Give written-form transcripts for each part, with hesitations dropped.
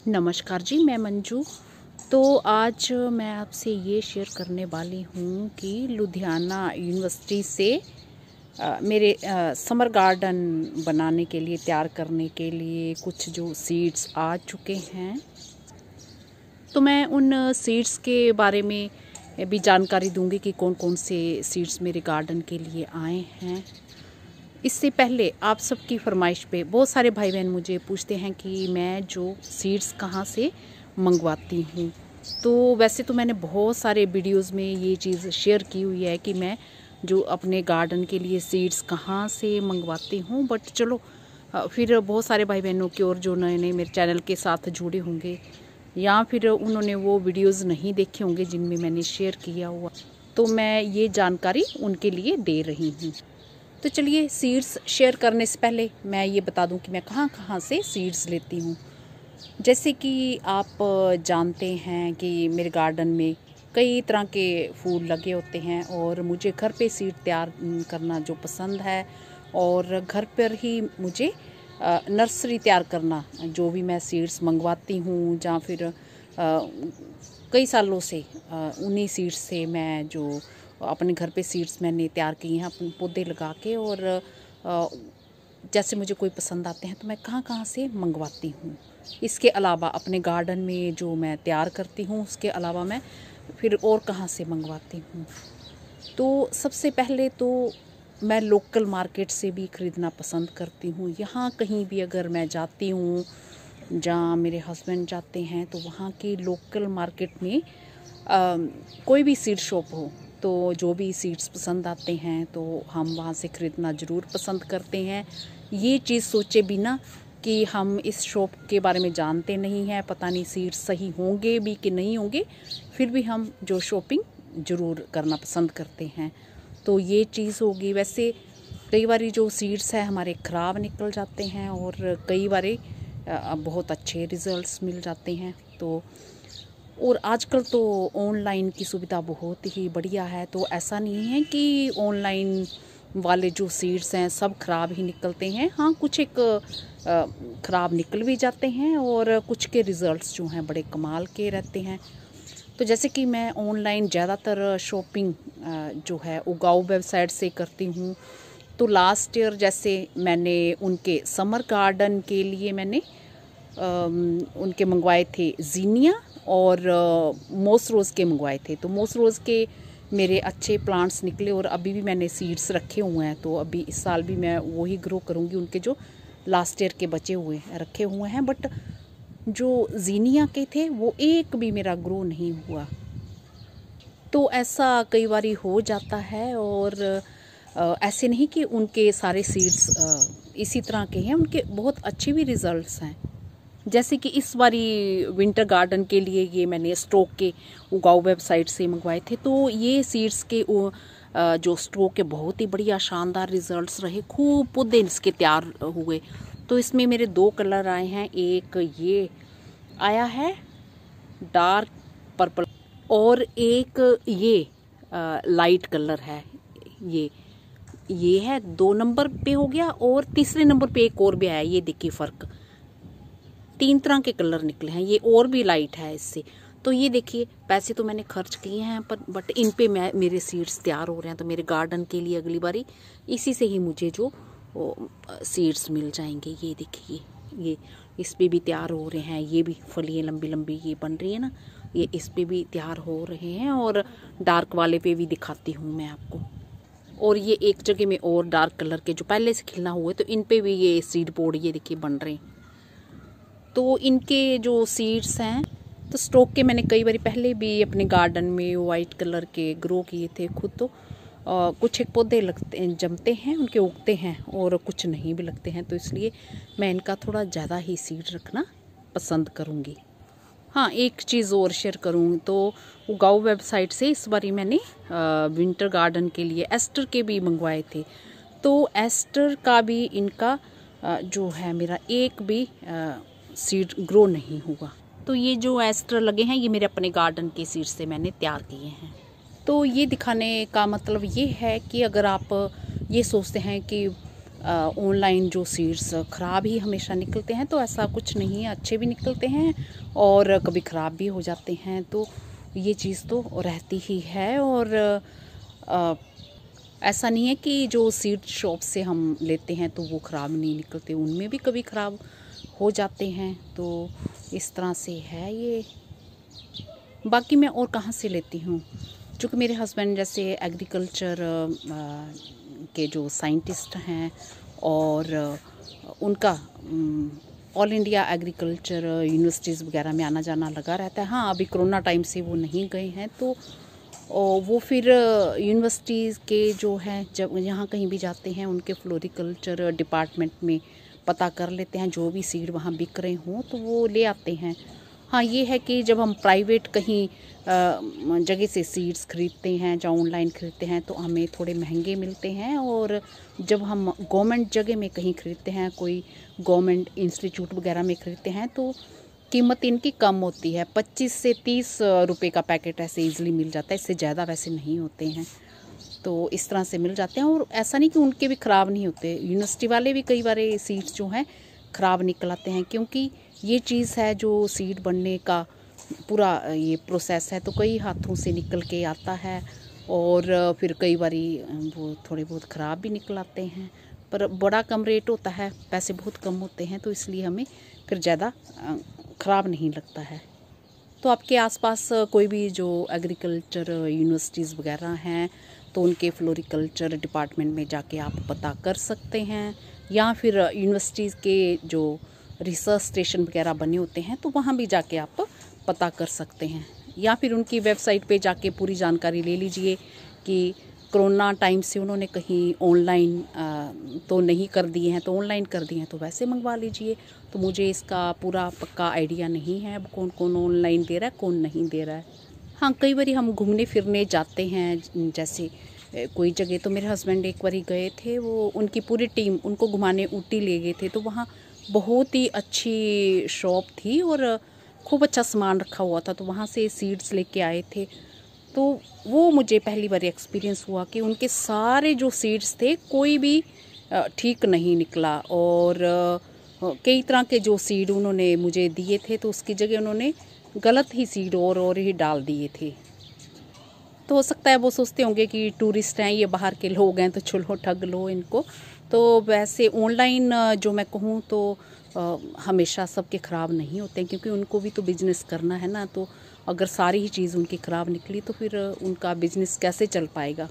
नमस्कार जी, मैं मंजू। तो आज मैं आपसे ये शेयर करने वाली हूँ कि लुधियाना यूनिवर्सिटी से मेरे समर गार्डन बनाने के लिए, तैयार करने के लिए कुछ जो सीड्स आ चुके हैं, तो मैं उन सीड्स के बारे में भी जानकारी दूंगी कि कौन कौन से सीड्स मेरे गार्डन के लिए आए हैं। इससे पहले आप सबकी फरमाइश पे बहुत सारे भाई बहन मुझे पूछते हैं कि मैं जो सीड्स कहाँ से मंगवाती हूँ। तो वैसे तो मैंने बहुत सारे वीडियोस में ये चीज़ शेयर की हुई है कि मैं जो अपने गार्डन के लिए सीड्स कहाँ से मंगवाती हूँ, बट चलो फिर बहुत सारे भाई बहनों की और जो नए नए मेरे चैनल के साथ जुड़े होंगे या फिर उन्होंने वो वीडियोज़ नहीं देखे होंगे जिनमें मैंने शेयर किया हुआ, तो मैं ये जानकारी उनके लिए दे रही हूँ। तो चलिए, सीड्स शेयर करने से पहले मैं ये बता दूं कि मैं कहाँ कहाँ से सीड्स लेती हूँ। जैसे कि आप जानते हैं कि मेरे गार्डन में कई तरह के फूल लगे होते हैं और मुझे घर पे सीड तैयार करना जो पसंद है, और घर पर ही मुझे नर्सरी तैयार करना, जो भी मैं सीड्स मंगवाती हूँ या फिर कई सालों से उन्हीं सीड्स से मैं जो अपने घर पे सीड्स मैंने तैयार किए हैं अपने पौधे लगा के, और जैसे मुझे कोई पसंद आते हैं तो मैं कहाँ कहाँ से मंगवाती हूँ। इसके अलावा अपने गार्डन में जो मैं तैयार करती हूँ उसके अलावा मैं फिर और कहाँ से मंगवाती हूँ। तो सबसे पहले तो मैं लोकल मार्केट से भी ख़रीदना पसंद करती हूँ। यहाँ कहीं भी अगर मैं जाती हूँ, जहाँ मेरे हस्बैंड जाते हैं, तो वहाँ की लोकल मार्केट में कोई भी सीड शॉप हो, तो जो भी सीड्स पसंद आते हैं तो हम वहाँ से ख़रीदना ज़रूर पसंद करते हैं। ये चीज़ सोचे बिना कि हम इस शॉप के बारे में जानते नहीं हैं, पता नहीं सीड्स सही होंगे भी कि नहीं होंगे, फिर भी हम जो शॉपिंग ज़रूर करना पसंद करते हैं। तो ये चीज़ होगी। वैसे कई बार जो सीड्स है हमारे ख़राब निकल जाते हैं और कई बार बहुत अच्छे रिज़ल्ट्स मिल जाते हैं। तो और आजकल तो ऑनलाइन की सुविधा बहुत ही बढ़िया है, तो ऐसा नहीं है कि ऑनलाइन वाले जो सीड्स हैं सब ख़राब ही निकलते हैं। हाँ, कुछ एक ख़राब निकल भी जाते हैं और कुछ के रिज़ल्ट्स जो हैं बड़े कमाल के रहते हैं। तो जैसे कि मैं ऑनलाइन ज़्यादातर शॉपिंग जो है उगाऊ वेबसाइट से करती हूँ। तो लास्ट ईयर जैसे मैंने उनके समर गार्डन के लिए मैंने उनके मंगवाए थे ज़ीनिया और मोस रोज़ के मंगवाए थे। तो मोस रोज़ के मेरे अच्छे प्लांट्स निकले और अभी भी मैंने सीड्स रखे हुए हैं। तो अभी इस साल भी मैं वही ग्रो करूँगी, उनके जो लास्ट ईयर के बचे हुए रखे हुए हैं। बट जो ज़ीनिया के थे वो एक भी मेरा ग्रो नहीं हुआ। तो ऐसा कई बार हो जाता है, और ऐसे नहीं कि उनके सारे सीड्स इसी तरह के हैं, उनके बहुत अच्छे भी रिज़ल्ट्स हैं। जैसे कि इस बारी विंटर गार्डन के लिए ये मैंने स्टॉक के उगाऊ वेबसाइट से मंगवाए थे। तो ये सीड्स के जो स्टॉक के बहुत ही बढ़िया शानदार रिजल्ट्स रहे, खूब पौधे इसके तैयार हुए। तो इसमें मेरे 2 कलर आए हैं, एक ये आया है डार्क पर्पल और एक ये लाइट कलर है। ये है 2 नंबर पे हो गया, और तीसरे नंबर पे एक और भी आया। ये देखिए फ़र्क, 3 तरह के कलर निकले हैं। ये और भी लाइट है इससे। तो ये देखिए, पैसे तो मैंने खर्च किए हैं बट इन पे मेरे सीड्स तैयार हो रहे हैं। तो मेरे गार्डन के लिए अगली बारी इसी से ही मुझे जो सीड्स मिल जाएंगे। ये देखिए, ये इस पे भी तैयार हो रहे हैं। ये भी फलियाँ लंबी लंबी ये बन रही है ना, ये इस पे भी तैयार हो रहे हैं। और डार्क वाले पे भी दिखाती हूँ मैं आपको। और ये एक जगह में और डार्क कलर के जो पहले से खिलना हुए, तो इन पे भी ये सीड पोड ये देखिए बन रहे हैं। तो इनके जो सीड्स हैं तो स्टॉक के मैंने कई बार पहले भी अपने गार्डन में वाइट कलर के ग्रो किए थे खुद। तो कुछ एक पौधे लगते जमते हैं, उनके उगते हैं, और कुछ नहीं भी लगते हैं। तो इसलिए मैं इनका थोड़ा ज़्यादा ही सीड रखना पसंद करूँगी। हाँ, एक चीज़ और शेयर करूँ तो उगाऊ वेबसाइट से इस बारी मैंने विंटर गार्डन के लिए एस्टर के भी मंगवाए थे। तो एस्टर का भी इनका जो है मेरा एक भी सीड ग्रो नहीं हुआ। तो ये जो एस्टर लगे हैं ये मेरे अपने गार्डन के सीड से मैंने तैयार किए हैं। तो ये दिखाने का मतलब ये है कि अगर आप ये सोचते हैं कि ऑनलाइन जो सीड्स ख़राब ही हमेशा निकलते हैं, तो ऐसा कुछ नहीं है, अच्छे भी निकलते हैं और कभी ख़राब भी हो जाते हैं। तो ये चीज़ तो रहती ही है। और ऐसा नहीं है कि जो सीड शॉप से हम लेते हैं तो वो ख़राब नहीं निकलते, उनमें भी कभी ख़राब हो जाते हैं। तो इस तरह से है ये। बाकी मैं और कहाँ से लेती हूँ, चूँकि मेरे हस्बैंड जैसे एग्रीकल्चर के जो साइंटिस्ट हैं और उनका ऑल इंडिया एग्रीकल्चर यूनिवर्सिटीज़ वगैरह में आना जाना लगा रहता है। हाँ, अभी कोरोना टाइम से वो नहीं गए हैं, तो वो फिर यूनिवर्सिटीज़ के जो हैं, जब यहाँ कहीं भी जाते हैं उनके फ्लोरिकल्चर डिपार्टमेंट में पता कर लेते हैं, जो भी सीड वहाँ बिक रहे हों तो वो ले आते हैं। हाँ, ये है कि जब हम प्राइवेट कहीं जगह से सीड्स ख़रीदते हैं या ऑनलाइन ख़रीदते हैं तो हमें थोड़े महंगे मिलते हैं, और जब हम गवर्नमेंट जगह में कहीं ख़रीदते हैं, कोई गवर्नमेंट इंस्टीट्यूट वगैरह में ख़रीदते हैं, तो कीमत इनकी कम होती है। 25 से 30 रुपए का पैकेट ऐसे ईज़िली मिल जाता है, इससे ज़्यादा वैसे नहीं होते हैं। तो इस तरह से मिल जाते हैं। और ऐसा नहीं कि उनके भी ख़राब नहीं होते, यूनिवर्सिटी वाले भी कई बार सीड्स जो हैं ख़राब निकल आते हैं, क्योंकि ये चीज़ है जो सीड बनने का पूरा ये प्रोसेस है, तो कई हाथों से निकल के आता है और फिर कई बारी वो थोड़े बहुत ख़राब भी निकल आते हैं। पर बड़ा कम रेट होता है, पैसे बहुत कम होते हैं, तो इसलिए हमें फिर ज़्यादा ख़राब नहीं लगता है। तो आपके आसपास कोई भी जो एग्रीकल्चर यूनिवर्सिटीज़ वगैरह हैं तो उनके फ्लोरिकल्चर डिपार्टमेंट में जाके आप पता कर सकते हैं, या फिर यूनिवर्सिटीज़ के जो रिसर्च स्टेशन वगैरह बने होते हैं तो वहाँ भी जाके आप पता कर सकते हैं, या फिर उनकी वेबसाइट पे जाके पूरी जानकारी ले लीजिए कि कोरोना टाइम से उन्होंने कहीं ऑनलाइन तो नहीं कर दिए हैं, तो ऑनलाइन कर दिए हैं तो वैसे मंगवा लीजिए। तो मुझे इसका पूरा पक्का आइडिया नहीं है अब कौन कौन ऑनलाइन दे रहा है, कौन नहीं दे रहा है। हाँ, कई बार हम घूमने फिरने जाते हैं, जैसे कोई जगह, तो मेरे हस्बैंड एक बार गए थे, वो उनकी पूरी टीम उनको घुमाने ऊटी ले गए थे, तो वहाँ बहुत ही अच्छी शॉप थी और खूब अच्छा सामान रखा हुआ था, तो वहाँ से सीड्स लेके आए थे। तो वो मुझे पहली बार एक्सपीरियंस हुआ कि उनके सारे जो सीड्स थे कोई भी ठीक नहीं निकला, और कई तरह के जो सीड उन्होंने मुझे दिए थे तो उसकी जगह उन्होंने गलत ही सीड और ही डाल दिए थे। तो हो सकता है वो सोचते होंगे कि टूरिस्ट हैं, ये बाहर के लोग हैं, तो चलो ठग लो इनको। तो वैसे ऑनलाइन जो मैं कहूँ तो हमेशा सबके ख़राब नहीं होते हैं, क्योंकि उनको भी तो बिजनेस करना है ना। तो अगर सारी ही चीज़ उनकी ख़राब निकली तो फिर उनका बिजनेस कैसे चल पाएगा।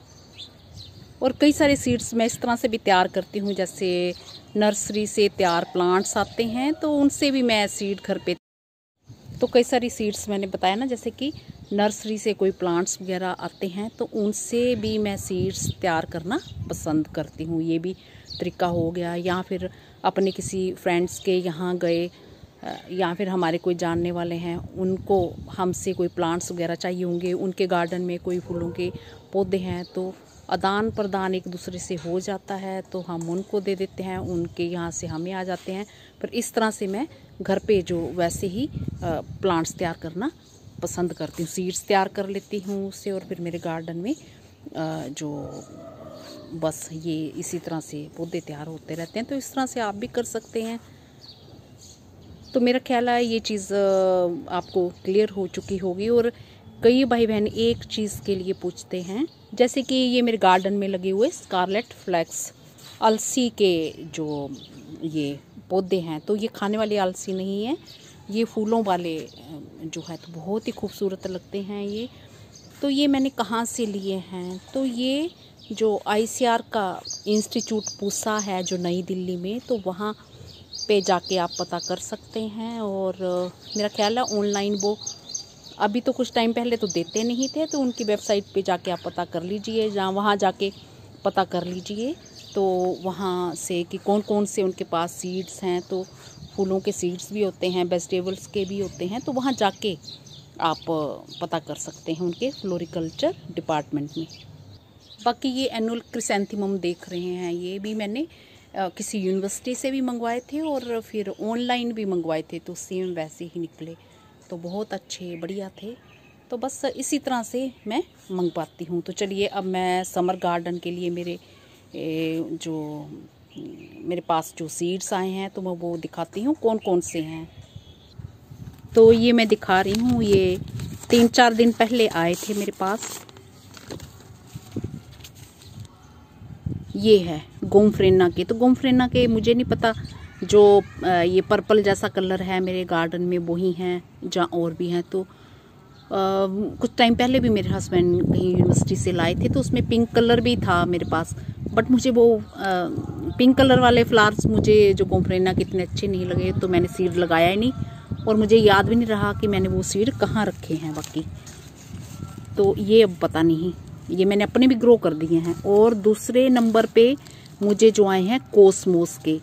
और कई सारे सीड्स मैं इस तरह से भी तैयार करती हूँ, जैसे नर्सरी से तैयार प्लांट्स आते हैं तो उनसे भी मैं सीड घर पे, तो कई सारी सीड्स मैंने बताया ना, जैसे कि नर्सरी से कोई प्लांट्स वगैरह आते हैं तो उनसे भी मैं सीड्स तैयार करना पसंद करती हूँ। ये भी तरीका हो गया। या फिर अपने किसी फ्रेंड्स के यहाँ गए, या फिर हमारे कोई जानने वाले हैं, उनको हमसे कोई प्लांट्स वगैरह चाहिए होंगे, उनके गार्डन में कोई फूलों के पौधे हैं, तो आदान प्रदान एक दूसरे से हो जाता है, तो हम उनको दे देते हैं, उनके यहाँ से हमें आ जाते हैं। पर इस तरह से मैं घर पे जो वैसे ही प्लांट्स तैयार करना पसंद करती हूँ, सीड्स तैयार कर लेती हूँ उससे, और फिर मेरे गार्डन में जो बस ये इसी तरह से पौधे तैयार होते रहते हैं। तो इस तरह से आप भी कर सकते हैं। तो मेरा ख्याल है ये चीज़ आपको क्लियर हो चुकी होगी। और कई भाई बहन एक चीज़ के लिए पूछते हैं, जैसे कि ये मेरे गार्डन में लगे हुए स्कारलेट फ्लैक्स अलसी के जो ये पौधे हैं, तो ये खाने वाले अलसी नहीं है, ये फूलों वाले जो है, तो बहुत ही खूबसूरत लगते हैं ये। तो ये मैंने कहाँ से लिए हैं, तो ये जो ICAR का इंस्टीट्यूट पूसा है जो नई दिल्ली में, तो वहाँ पे जाके आप पता कर सकते हैं। और मेरा ख्याल है ऑनलाइन वो अभी तो कुछ टाइम पहले तो देते नहीं थे, तो उनकी वेबसाइट पे जाके आप पता कर लीजिए, जहाँ वहाँ जाके पता कर लीजिए तो वहाँ से कि कौन कौन से उनके पास सीड्स हैं। तो फूलों के सीड्स भी होते हैं, वेजिटेबल्स के भी होते हैं, तो वहाँ जाके आप पता कर सकते हैं उनके फ्लोरिकल्चर डिपार्टमेंट में। बाकी ये एनुअल क्रिसैंथेमम देख रहे हैं, ये भी मैंने किसी यूनिवर्सिटी से भी मंगवाए थे और फिर ऑनलाइन भी मंगवाए थे, तो सेम वैसे ही निकले, तो बहुत अच्छे बढ़िया थे। तो बस इसी तरह से मैं मंगवाती हूँ। तो चलिए अब मैं समर गार्डन के लिए मेरे जो मेरे पास जो सीड्स आए हैं तो मैं वो दिखाती हूँ कौन कौन से हैं। तो ये मैं दिखा रही हूँ, ये 3-4 दिन पहले आए थे मेरे पास। ये है गोमफ्रेना के। तो गोमफ्रेना के मुझे नहीं पता, जो ये पर्पल जैसा कलर है मेरे गार्डन में वही हैं, जहाँ और भी हैं। तो कुछ टाइम पहले भी मेरे हस्बैंड कहीं यूनिवर्सिटी से लाए थे, तो उसमें पिंक कलर भी था मेरे पास। बट मुझे वो पिंक कलर वाले फ्लावर्स मुझे जो गोमफ्रेना के इतने अच्छे नहीं लगे, तो मैंने सीड लगाया ही नहीं, और मुझे याद भी नहीं रहा कि मैंने वो सीड कहाँ रखे हैं बाकी। तो ये अब पता नहीं, ये मैंने अपने भी ग्रो कर दिए हैं। और दूसरे नंबर पे मुझे जो आए हैं कोसमोस के।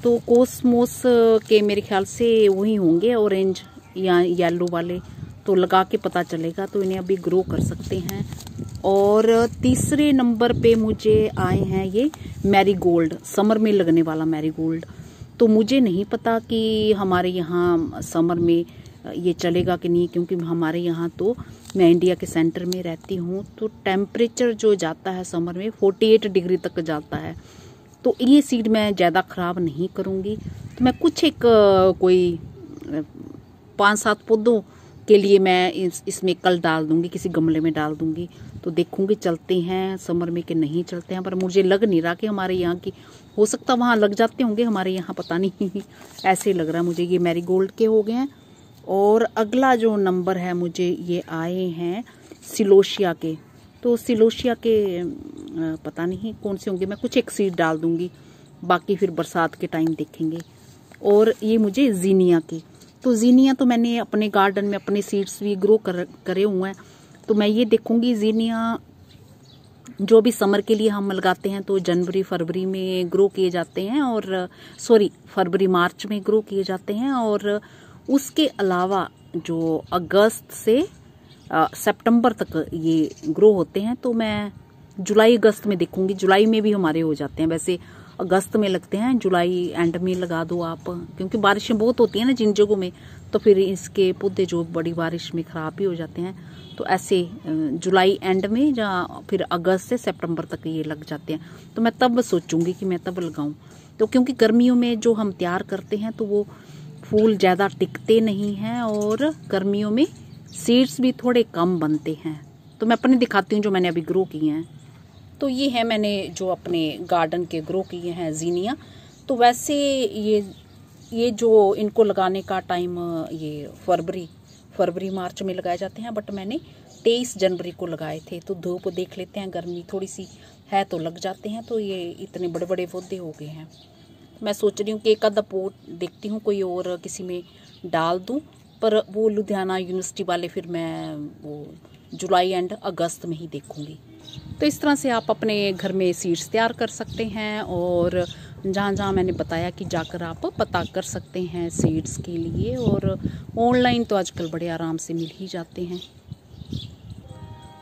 तो कोसमोस के मेरे ख्याल से वही होंगे ऑरेंज या येलो वाले, तो लगा के पता चलेगा। तो इन्हें अभी ग्रो कर सकते हैं। और तीसरे नंबर पे मुझे आए हैं ये मैरीगोल्ड, समर में लगने वाला मैरीगोल्ड। तो मुझे नहीं पता कि हमारे यहाँ समर में ये चलेगा कि नहीं, क्योंकि हमारे यहाँ तो मैं इंडिया के सेंटर में रहती हूँ, तो टेम्परेचर जो जाता है समर में 48 डिग्री तक जाता है। तो ये सीड मैं ज़्यादा ख़राब नहीं करूँगी। तो मैं कुछ एक कोई 5-7 पौधों के लिए मैं इसमें कल डाल दूँगी, किसी गमले में डाल दूँगी। तो देखूँगी चलते हैं समर में कि नहीं चलते हैं। पर मुझे लग नहीं रहा कि हमारे यहाँ की, हो सकता वहाँ लग जाते होंगे, हमारे यहाँ पता नहीं ऐसे लग रहा मुझे। ये मैरीगोल्ड के हो गए हैं। और अगला जो नंबर है मुझे ये आए हैं सिलोशिया के। तो सिलोशिया के पता नहीं कौन से होंगे, मैं कुछ एक सीड डाल दूंगी, बाकी फिर बरसात के टाइम देखेंगे। और ये मुझे जीनिया के। तो जीनिया तो मैंने अपने गार्डन में अपने सीड्स भी ग्रो करे हुए हैं। तो मैं ये देखूंगी, जीनिया जो भी समर के लिए हम लगाते हैं तो जनवरी फरवरी में ग्रो किए जाते हैं, और फरवरी मार्च में ग्रो किए जाते हैं। और उसके अलावा जो अगस्त से सितंबर तक ये ग्रो होते हैं। तो मैं जुलाई अगस्त में देखूंगी, जुलाई में भी हमारे हो जाते हैं। वैसे अगस्त में लगते हैं, जुलाई एंड में लगा दो आप, क्योंकि बारिशें बहुत होती हैं ना जिन जगहों में, तो फिर इसके पौधे जो बड़ी बारिश में ख़राब भी हो जाते हैं। तो ऐसे जुलाई एंड में या फिर अगस्त से सितंबर तक ये लग जाते हैं। तो मैं तब सोचूंगी कि मैं तब लगाऊं। तो क्योंकि गर्मियों में जो हम तैयार करते हैं तो वो फूल ज़्यादा टिकते नहीं हैं, और गर्मियों में सीड्स भी थोड़े कम बनते हैं। तो मैं अपने दिखाती हूँ जो मैंने अभी ग्रो किए हैं। तो ये है मैंने जो अपने गार्डन के ग्रो किए हैं जीनिया। तो वैसे ये जो इनको लगाने का टाइम ये फरवरी मार्च में लगाए जाते हैं, बट मैंने 23 जनवरी को लगाए थे। तो धूप देख लेते हैं, गर्मी थोड़ी सी है तो लग जाते हैं। तो ये इतने बड़े बड़े पौधे हो गए हैं। मैं सोच रही हूँ कि एक आधा पोट देखती हूँ कोई और किसी में डाल दूँ, पर वो लुधियाना यूनिवर्सिटी वाले फिर मैं वो जुलाई एंड अगस्त में ही देखूँगी। तो इस तरह से आप अपने घर में सीड्स तैयार कर सकते हैं, और जहाँ जहाँ मैंने बताया कि जाकर आप पता कर सकते हैं सीड्स के लिए। और ऑनलाइन तो आजकल बड़े आराम से मिल ही जाते हैं।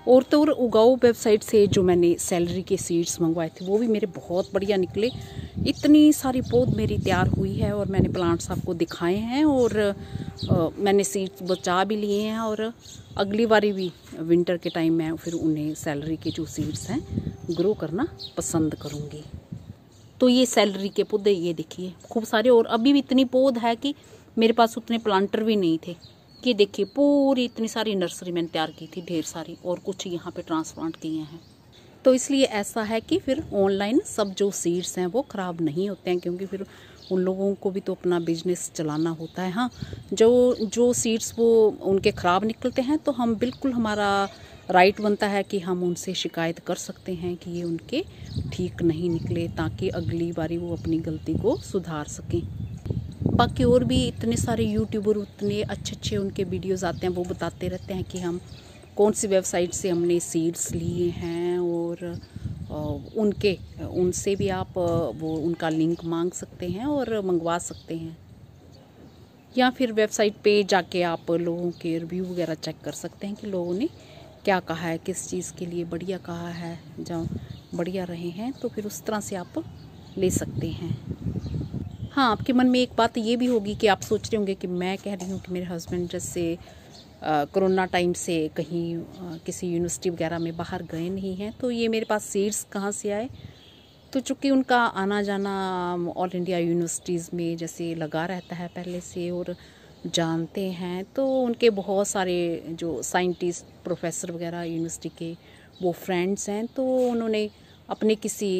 और तो और उगाओ वेबसाइट से जो मैंने सेलरी के सीड्स मंगवाए थे वो भी मेरे बहुत बढ़िया निकले। इतनी सारी पौध मेरी तैयार हुई है, और मैंने प्लांट्स आपको दिखाए हैं, और मैंने सीड्स बचा भी लिए हैं। और अगली बारी भी विंटर के टाइम मैं फिर उन्हें सेलरी के जो सीड्स हैं ग्रो करना पसंद करूँगी। तो ये सेलरी के पौधे ये देखिए खूब सारे, और अभी भी इतनी पौध है कि मेरे पास उतने प्लांटर भी नहीं थे। कि देखिए पूरी इतनी सारी नर्सरी मैंने तैयार की थी, ढेर सारी, और कुछ यहाँ पे ट्रांसप्लांट किए हैं। तो इसलिए ऐसा है कि फिर ऑनलाइन सब जो सीड्स हैं वो ख़राब नहीं होते हैं, क्योंकि फिर उन लोगों को भी तो अपना बिजनेस चलाना होता है। हाँ, जो सीड्स वो उनके ख़राब निकलते हैं तो हम बिल्कुल, हमारा राइट बनता है कि हम उनसे शिकायत कर सकते हैं कि ये उनके ठीक नहीं निकले, ताकि अगली बारी वो अपनी गलती को सुधार सकें। बाकी और भी इतने सारे यूट्यूबर, उतने अच्छे उनके वीडियोस आते हैं, वो बताते रहते हैं कि हम कौन सी वेबसाइट से हमने सीड्स लिए हैं, और उनसे भी आप वो उनका लिंक मांग सकते हैं और मंगवा सकते हैं। या फिर वेबसाइट पे जाके आप लोगों के रिव्यू वगैरह चेक कर सकते हैं कि लोगों ने क्या कहा है, किस चीज़ के लिए बढ़िया कहा है, जहाँ बढ़िया रहे हैं, तो फिर उस तरह से आप ले सकते हैं। हाँ, आपके मन में एक बात ये भी होगी कि आप सोच रहे होंगे कि मैं कह रही हूँ कि मेरे हस्बैंड जैसे कोरोना टाइम से कहीं किसी यूनिवर्सिटी वगैरह में बाहर गए नहीं हैं, तो ये मेरे पास सीड्स कहाँ से आए। तो चूँकि उनका आना जाना ऑल इंडिया यूनिवर्सिटीज़ में जैसे लगा रहता है पहले से और जानते हैं, तो उनके बहुत सारे जो साइंटिस्ट प्रोफेसर वगैरह यूनिवर्सिटी के वो फ्रेंड्स हैं, तो उन्होंने अपने किसी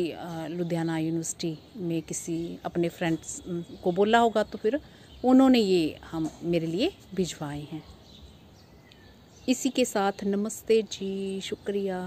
लुधियाना यूनिवर्सिटी में किसी अपने फ्रेंड्स को बोला होगा, तो फिर उन्होंने ये हम मेरे लिए भिजवाए हैं। इसी के साथ नमस्ते जी, शुक्रिया।